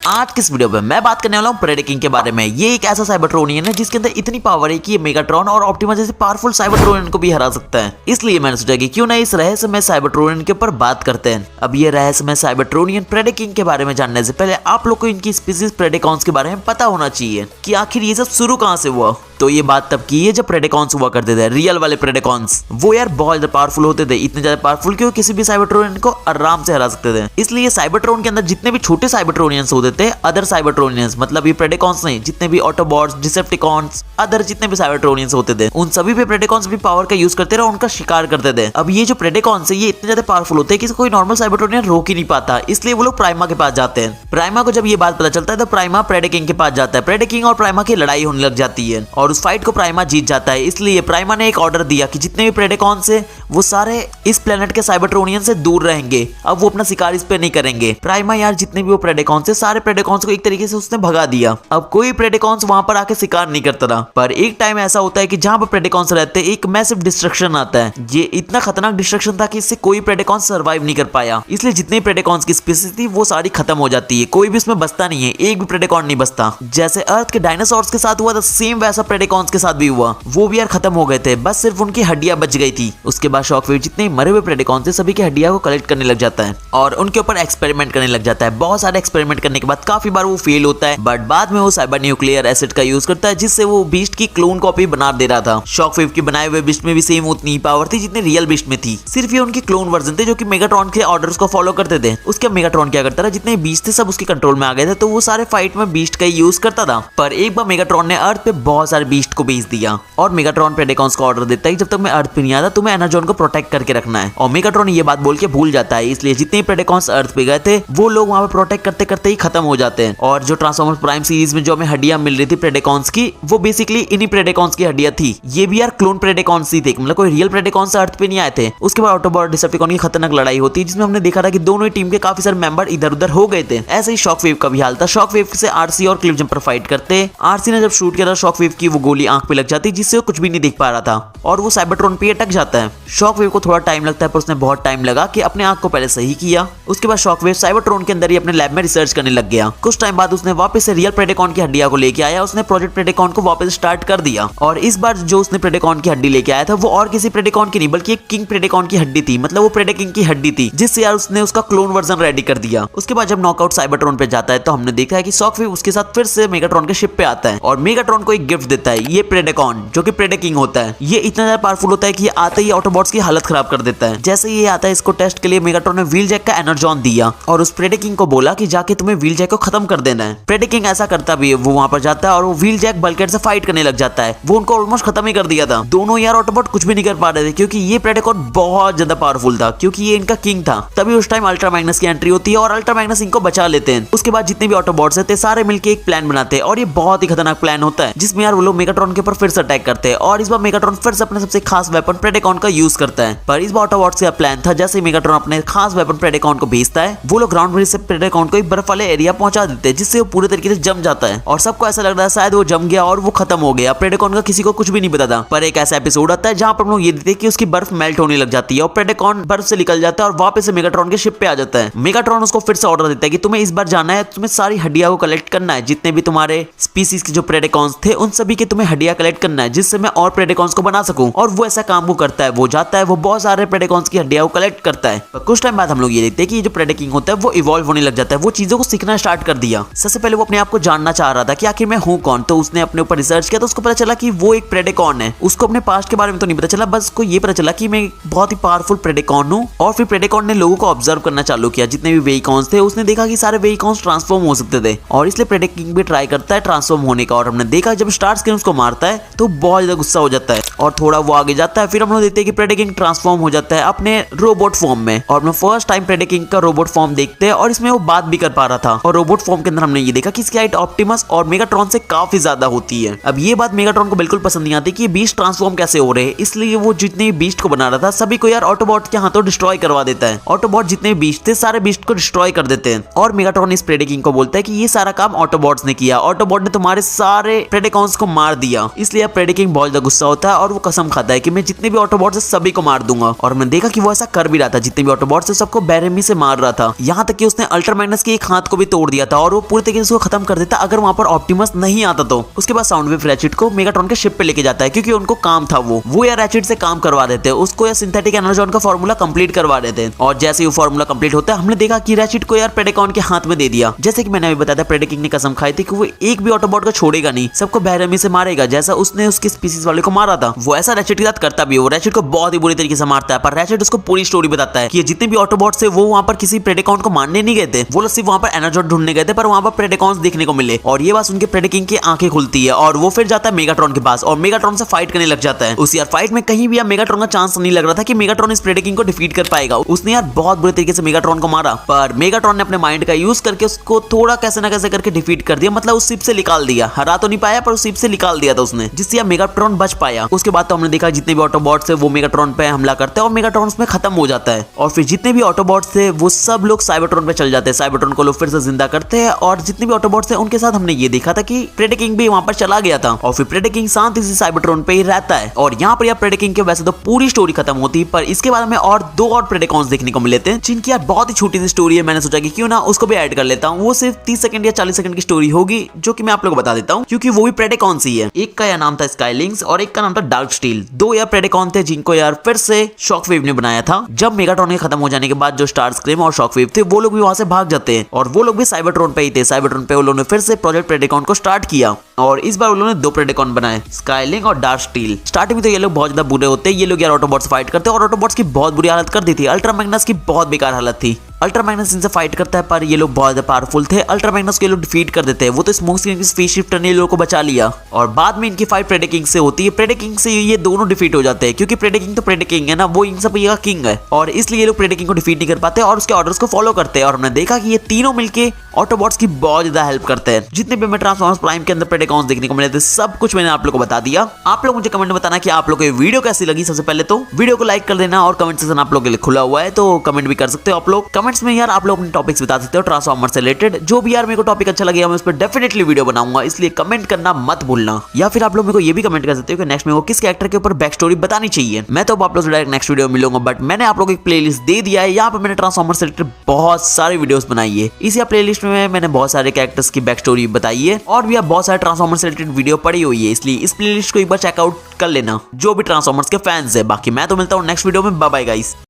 आज की इस वीडियो में मैं बात करने वाला हूँ प्रेडेकिंग के बारे में। ये एक ऐसा साइबरट्रोनियन है जिसके अंदर इतनी पावर है कि ये मेगाट्रॉन और ऑप्टिमस जैसे पावरफुल साइबरट्रोनियन को भी हरा सकता है। इसलिए मैंने सोचा कि क्यों ना इस रहस्यमय साइबरट्रोनियन के ऊपर बात करते हैं। अब ये रहस्यमय साइबरट्रोनियन प्रेडेकिंग के बारे में जानने से पहले आप लोग को इनकी स्पीसीज प्रेडेकॉन्स के बारे में पता होना चाहिए कि आखिर ये सब शुरू कहाँ से हुआ। तो ये बात तब की है जब प्रेडेकॉन्स हुआ करते थे, रियल वाले प्रेडेकॉन्स। वो यार बहुत ज्यादा पावरफुल होते थे, इतने ज्यादा पावरफुल कि वो किसी भी साइबरट्रोनियन को आराम से हरा सकते थे। इसलिए साइबरट्रोन के अंदर जितने भी छोटे साइबरट्रोनियंस होते थे, अदर साइबरट्रोनियंस मतलब ये प्रेडेकॉन्स नहीं, जितने भी ऑटोबॉट्स, डिसेप्टिकॉन्स, अदर जितने भी साइबरट्रोनियंस होते थे, उन सभी पे प्रेडेकॉन्स भी पावर का यूज करते रहे, उनका शिकार करते थे। अब ये जो प्रेडेकॉन्स है ये इतने ज्यादा पावरफुल होते हैं कि कोई नॉर्मल साइबरट्रोनियन रोक ही नहीं पाता। इसलिए वो लोग प्राइमा के पास जाते हैं। प्राइमा को जब ये बात पता चलता है तो प्राइमा प्रेडेकिंग के पास जाता है। प्रेडेकिंग और प्राइमा की लड़ाई होने लग जाती है और उस फाइट को प्राइमा जीत जाता है। इसलिए प्राइमा ने एक ऑर्डर दिया कि जितने भी प्रेडेकॉन्स है वो सारे इस प्लेनेट के साइबरट्रोनियन से दूर रहेंगे। अब वो अपना शिकार इस पे नहीं करेंगे। प्राइमा यार जितने भी वो प्रेडेकॉन्स है सारे प्रेडेकॉन्स को एक तरीके से उसने भगा दिया। अब कोई प्रेडेकॉन्स वहां पर आके शिकार नहीं करता रहा। पर एक टाइम ऐसा होता है कि जहां पर प्रेडेकॉन्स रहते हैं एक मैसिव डिस्ट्रक्शन आता है। ये इतना खतरनाक डिस्ट्रक्शन था कि इससे कोई प्रेडेकॉन्स सर्वाइव नहीं कर पाया। इसलिए जितने प्रेडेकॉन्स की स्पीसीज थी वो सारी खत्म हो जाती है। कोई भी उसमें बचता नहीं है, एक भी प्रेडेकॉन नहीं बचता। जैसे अर्थ के डायनासोर्स के साथ हुआ था सेम वैसा प्रेडेकॉन्स के साथ भी हुआ। वो भी यार खत्म हो गए थे, बस सिर्फ उनकी हड्डियां बच गई थी। उसके बाद शॉकवेव जितने मरे हुए प्रेडेकॉन थे सभी की हड्डियां को कलेक्ट करने लग जाता है और उनके ऊपर एक्सपेरिमेंट करने लग जाता है। बहुत सारे एक्सपेरिमेंट करने के बाद काफी बार वो फेल होता है, बट बाद में वो साइबर न्यूक्लियर एसिड का यूज करता है जिससे वो बीस्ट की क्लोन कॉपी बना दे रहा था। शॉकवेव की बनाए हुए बीस्ट में भी सेम उतनी ही पावर थी जितनी रियल बीस्ट में थी। सिर्फ ये उनके क्लोन वर्जन थे जो कि मेगाट्रॉन के ऑर्डर्स को फॉलो करते थे। उसके मेगाट्रॉन क्या करता था, जितने बीस्ट थे सब उसके कंट्रोल में आ गए थे तो वो सारे फाइट में बीस्ट का यूज करता था। पर एक बार मेगाट्रॉन ने अर्थ पे बहुत सारे बीस्ट को भेज दिया और मेगाट्रॉन प्रेडेकॉन्स को ऑर्डर देता है जब तक मैं अर्थ पे नहीं आता तुम्हें एनर्जॉन को प्रोटेक्ट करके रखना है। और मेगाट्रॉन ये बात बोल के भूल जाता है। इसलिए जितने प्रेडेकॉन्स अर्थ पे गए थे वो लोग वहां पे प्रोटेक्ट करते करते ही खत्म हो जाते हैं। और जो ट्रांसफॉर्मर्स प्राइम सीरीज में जो हमें हड्डियां मिल रही थी प्रेडेकॉन्स की, वो बेसिकली इन्हीं प्रेडेकॉन्स की हड्डियां थी। ये भी यार क्लोन प्रेडेकॉन्स ही थे, मतलब कोई रियल प्रेडेकॉन्स अर्थ पे नहीं आए थे। उसके बाद ऑटोबॉट डिसेप्टिकॉन की खतरनाक लड़ाई होती है जिसमें हमने देखा था कि दोनों ही टीम के काफी सारे मेंबर इधर उधर हो गए थे। ऐसे ही शॉकवेव का भी हाल था। शॉकवेव से आरसी और क्लिफ जंपर फाइट करते। आरसी ने जब शूट किया था शॉकवेव की वो गोली आंख पे लग जाती जिससे वो कुछ भी नहीं देख पा रहा था और वो साइबरट्रॉन पे अटक जाता है। शॉकवेव को थोड़ा टाइम लगता है पर उसने बहुत टाइम लगा कि अपने आंख को पहले सही किया। उसके बाद शॉकवेव साइबरट्रॉन के अंदर ही अपने लैब में रिसर्च करने लग गया। कुछ टाइम बाद उसने वापस से रियल प्रेडेकॉन की हड्डियां को लेके आया। उसने प्रोजेक्ट प्रेडेकॉन को वापस स्टार्ट कर दिया और इस बार जो उसने प्रेडेकॉन की हड्डी लेके आया था वो और किसी प्रेडेकॉन की नहीं बल्कि एक किंग प्रेडेकॉन की हड्डी थी। मतलब वो प्रेडेकिंग की हड्डी थी जिससे यार उसने उसका क्लोन वर्जन रेडी कर दिया। उसके बाद जब नॉकआउट साइबरट्रॉन पे जाता है तो हमने देखा है कि शॉकवेव उसके साथ फिर से मेगाट्रॉन के शिप पे आता है और मेगाट्रॉन को एक गिफ्ट देता है। ये प्रेडेकॉन जो कि प्रेडेकिंग होता है ये इतना ज्यादा पावरफुल होता है कि ये आते ही ऑटोबॉट्स की हालत खराब कर देता है। जैसे ये आता है इसको टेस्ट के लिए मेगाट्रॉन ने व्हील जैक का एनर्जॉन दिया और उस प्रेडेकिंग को बोला कि जाके तुम्हें व्हील जैक को खत्म कर देना है। प्रेडेकिंग ऐसा करता भी है, वो वहां पर जाता है और वो व्हील जैक बल्कहेड से फाइट करने लग जाता है। वो उनको ऑलमोस्ट खत्म ही कर दिया था। दोनों यार ऑटोबॉट कुछ भी नहीं कर पा रहे थे क्योंकि ये प्रेडेकॉन बहुत ज्यादा पावरफुल था क्योंकि ये इनका किंग था। तभी उस टाइम अल्ट्रा मैग्नस की एंट्री होती है और अल्ट्रा मैग्नस इनको बचा लेते हैं। उसके बाद जितने भी ऑटोबॉट्स थे सारे मिलकर एक प्लान बनाते हैं और ये बहुत ही खतरनाक प्लान होता है जिसमें यार वो लोग मेगाट्रॉन के ऊपर फिर से अटैक करते हैं और इस बार मेगाट्रॉन फिर से अपने सबसे खास वेपन प्रेडेकॉन का यूज करता है। पर इस बार ऑटोबॉट्स का प्लान था जैसे मेगाट्रॉन अपने खास वेपन प्रेडेकॉन को भेजता है वो लोग ग्राउंड ब्रिज से प्रेडेकॉन को एक बर्फ वाले एरिया पहुंचा देते हैं जिससे वो पूरे तरीके से जम जाता है और सबको ऐसा लग रहा है शायद वो जम गया और वो खत्म हो गया। प्रेडेकॉन का किसी को कुछ भी नहीं पता था। पर एक ऐसा एपिसोड आता है जहां पर हम लोग ये देखते हैं कि उसकी बर्फ मेल्ट होने लग जाती है और प्रेडेकॉन बर्फ से निकल जाता है और वापस से मेगाट्रॉन के शिप पे आ जाता है। मेगाट्रॉन उसको फिर से ऑर्डर देता है कि तुम्हें इस बार जाना है, तुम्हें सारी हड्डियां को कलेक्ट करना है, जितने भी तुम्हारे स्पीसीज के जो प्रेडेकॉन्स थे उन सभी के तुम्हें हड्डियां कलेक्ट करना है जिससे मैं और प्रेडेकॉन्स को बना सकूं। और वो ऐसा काम वो करता है। वो जाता है, वो बहुत सारे प्रेडेकॉन्स की हड्डियां को कलेक्ट करता है। पर कुछ टाइम बाद हम लोग ये देखते हैं कि जो प्रेडेकिंग होता है वो इवॉल्व होने लग जाता है। वो चीजों को सीखना स्टार्ट कर दिया। सबसे पहले वो अपने आप को जानना चाह रहा था कि आखिर मैं हूं कौन। तो उसने अपने ऊपर रिसर्च किया तो उसको पता चला कि वो एक प्रेडेकॉन है। उसको अपने पास्ट के बारे में तो नहीं पता चला, बस उसको ये पता चला कि मैं बहुत ही पावरफुल प्रेडेकॉन हूं। और फिर प्रेडेकॉन ने लोगों को ऑब्जर्व करना चालू किया। जितने भी वेहिकॉन्स थे उसने देखा कि सारे वेहिकॉन्स ट्रांसफॉर्म हो सकते थे और इसलिए प्रेडेकिंग भी ट्राई करता है ट्रांसफॉर्म होने का। और हमने देखा जब स्टार स्क्रीन उसको मारता है तो बहुत ज्यादा गुस्सा हो जाता है और थोड़ा वो आगे जाता है। फिर हम लोग देखते हैं कि प्रेडेकिंग ट्रांसफॉर्म हो जाता है अपने रोबोट फॉर्म में और हम फर्स्ट टाइम प्रेडेकिंग का रोबोट फॉर्म देखते हैं और इसमें वो बात भी कर पा रहा था। और रोबोट फॉर्म के अंदर हमने ये देखा कि इसकी हाइट ऑप्टिमस और मेगाट्रॉन से काफी ज्यादा होती है। अब ये बात मेगाट्रॉन को बिल्कुल पसंद नहीं आती कि ये बीस्ट ट्रांसफॉर्म कैसे हो रहे हैं। इसलिए वो जितने भी बीस्ट को बना रहा था सभी को यार ऑटोबॉट के हाथों डिस्ट्रॉय करवा देता है। ऑटोबॉट जितने भी बीस्ट थे सारे बीस्ट को डिस्ट्रॉय कर देते हैं और मेगाट्रॉन इस प्रेडेकिंग को बोलता है कि ये सारा काम ऑटोबॉट्स ने किया। ऑटोबॉट ने तुम्हारे सारे प्रेडेकॉन्स को मार दिया। इसलिए अब प्रेडेकिंग बहुत ज्यादा गुस्सा होता है और वो कसम खाता है कि मैं जितने भी ऑटोबॉट्स है सभी को मार दूंगा। और हमने देखा कि वो ऐसा कर भी रहा था, जितने भी ऑटोबॉट्स है सबको बेरहमी से मार रहा था। यहाँ तक कि उसने अल्ट्रा मैग्नस के एक हाथ को भी तोड़ दिया था और वो पूरी तरीके से उसको खत्म कर देता अगर वहां पर ऑप्टिमस नहीं आता तो। उसके बाद साउंड वेव रैचिड को मेगाट्रॉन के शिप पे लेके जाता है क्योंकि उनको काम था, वो या रैचिड से काम करवा देते हैं उसको, या सिंथेटिक एनर्जॉन का फार्मूला कंप्लीट करवा देते हैं। और जैसे ही वो फार्मूला कंप्लीट होता है हमने देखा कि रैचिड को यार प्रेडेकॉन के हाथ में दे दिया। जैसे कि मैंने अभी बताया था, प्रेडेकिंग ने कसम खाई थी कि वो एक भी ऑटोबॉट को छोड़ेगा नहीं, सबको बेरहमी से मारेगा जैसा उसने उसके स्पीसीज वाले को मारा था। वो ऐसा रैचिड के साथ करता भी है, वो रैचिड को बहुत ही बुरी तरीके से मारता है। पर रैचिड उसको पूरी स्टोरी बताता है कि जितने भी ऑटोबॉट्स है वो वहां पर किसी प्रेडेकॉन को मारने नहीं गए थे, वो लोग सिर्फ वहां पर एनर्जॉन ढूंढने गए थे, पर वहां पर प्रेडेकॉन्स देखने को मिले। और ये बात सुन के प्रेडेकिंग की आंखें खुलती है और वो फिर जाता है मेगाट्रॉन के पास और मेगाट्रॉन से फाइट करने लग जाता है। उस यार फाइट में कहीं भी यार मेगाट्रॉन का चांस नहीं लग रहा था कि मेगाट्रॉन इस प्रेडेकिंग को डिफीट कर पाएगा। उसने यार बहुत बुरे तरीके से मेगाट्रॉन को मारा, पर मेगाट्रॉन ने अपने माइंड का यूज करके उसको थोड़ा कैसे ना कैसे करके डिफीट कर दिया। मतलब उस शिप से निकाल दिया, हरा तो नहीं पाया पर उस शिप से निकाल दिया था उसने, जिससे यार मेगाट्रॉन बच पाया। उसके बाद तो हमने देखा जितने भी ऑटोबॉट्स है वो मेगाट्रॉन पे हमला करते हैं और मेगाट्रॉन उसमें खत्म हो जाता है। और फिर जितने भी ऑटोबॉट्स थे वो सब लोग साइबरट्रॉन पे चल जाते हैं, साइबरट्रॉन को लोग फिर से जिंदा करते हैं। और जितने भी ऑटोबॉट्स थे उनके साथ हमने ये देखा था कि प्रेडेकिंग भी वहां पर चला गया था और फिर प्रेडेकिंग शांति से साइबरट्रॉन पे ही रहता है। और यहाँ पर यार प्रेडेकिंग के वैसे तो पूरी स्टोरी खत्म होती है, पर इसके बाद हमें और दो और प्रेडेकॉन्स देखने को मिले थे जिनकी यार बहुत ही छोटी सी स्टोरी है। मैंने सोचा कि क्यों ना उसको भी ऐड कर लेता हूँ। वो सिर्फ 30 सेकंड या 40 सेकंड की स्टोरी होगी जो कि मैं आप लोगों को बता देता हूँ क्योंकि वो भी प्रेडेकॉन ही है। एक का यार नाम था स्काईलिंक्स और एक का नाम था डार्क स्टील। दो यार प्रेडेकॉन थे जिनको यार फिर से शॉकवेव ने बनाया था। जब मेगाट्रॉन के खत्म हो जाने के बाद जो स्टार स्क्रीम और शॉकवेव थे वो लोग भी वहां से भाग जाते हैं और वो लोग भी साइबरट्रॉन पे ही थे। साइबरट्रॉन पे उन्होंने फिर से प्रोजेक्ट प्रेडेकॉन को स्टार्ट किया और इस बार उन्होंने दो प्रेडेकॉन बनाए, स्काईलिंक और डार्क स्टील। स्टार्टिंग में तो ये लोग बहुत ज्यादा बुरे होते हैं, ये लोग यार ऑटोबॉट्स फाइट करते हैं और ऑटोबॉट्स की बहुत बुरी हालत कर दी थी। अल्ट्रा मैग्नस की बहुत बेकार हालत थी। अल्ट्रा मैग्नस इनसे फाइट करता है पर ये लोग बहुत ज्यादा पावरफुल थे। अल्ट्रा मैग्नस को ये लोग डिफीट कर देते हैं। वो तो स्मोक स्क्रीन की स्पेस शिफ्टर ने लोगों को बचा लिया और बाद में इनकी फाइट प्रेडेकिंग से होती है। प्रेडेकिंग से ये दोनों डिफीट हो जाते हैं क्योंकि प्रेडेकिंग तो प्रेडेकिंग है ना, वो इन सब का किंग है और इसलिए ये लोग प्रेडेकिंग को डिफीट नहीं कर पाते और उसके ऑर्डर्स को फॉलो करते हैं। और हमने देखा कि ये तीनों मिलके ऑटोबॉट्स की बहुत ज्यादा हेल्प करते हैं। जितने भी हमें ट्रांसफॉर्मर्स प्राइम के अंदर प्रेडेकॉन्स देखने को मिले थे सब कुछ मैंने आप लोगों को बता दिया। आप लोग मुझे कमेंट में बताना कि आप लोगों को ये वीडियो कैसी लगी। सबसे पहले तो वीडियो को लाइक कर देना और कमेंट सेक्शन आप लोगों के लिए खुला हुआ है, तो कमेंट भी कर सकते हो आप लोग। कमेंट्स में यार आप लोग टॉपिक्स बता सकते हो ट्रांसफॉर्मर से रिलेटेड, जो भी यार मेरे को टॉपिक अच्छा लगेगा मैं उस पर डेफिनेटली वीडियो बनाऊंगा, इसलिए कमेंट करना मत भूलना। या फिर आप लोग मेरे को ये भी कमेंट कर सकते हो कि नेक्स्ट मेरे को किस कैरेक्टर के ऊपर बैक स्टोरी बतानी चाहिए। मैं तो आप लोग से डायरेक्ट नेक्स्ट वीडियो में मिलूंगा, बट मैंने आप लोग एक प्लेलिस्ट दे दिया है, यहाँ पर मैंने ट्रांसफॉर्मर से रिलेटेड बहुत सारी वीडियोस बनाई है। इसी प्लेलिस्ट में मैंने बहुत सारे कैरेक्टर्स की बैक स्टोरी बताई है और भी बहुत सारे ट्रांसफॉर्मर से रिलेटेड वीडियो पड़ी हुई है, इसलिए इस प्लेलिस्ट को एक बार चेकआउट कर लेना जो भी ट्रांसफॉर्मर्स के फैंस है। बाकी मैं तो मिलता हूँ नेक्स्ट वीडियो में, बाय बाय गाइस।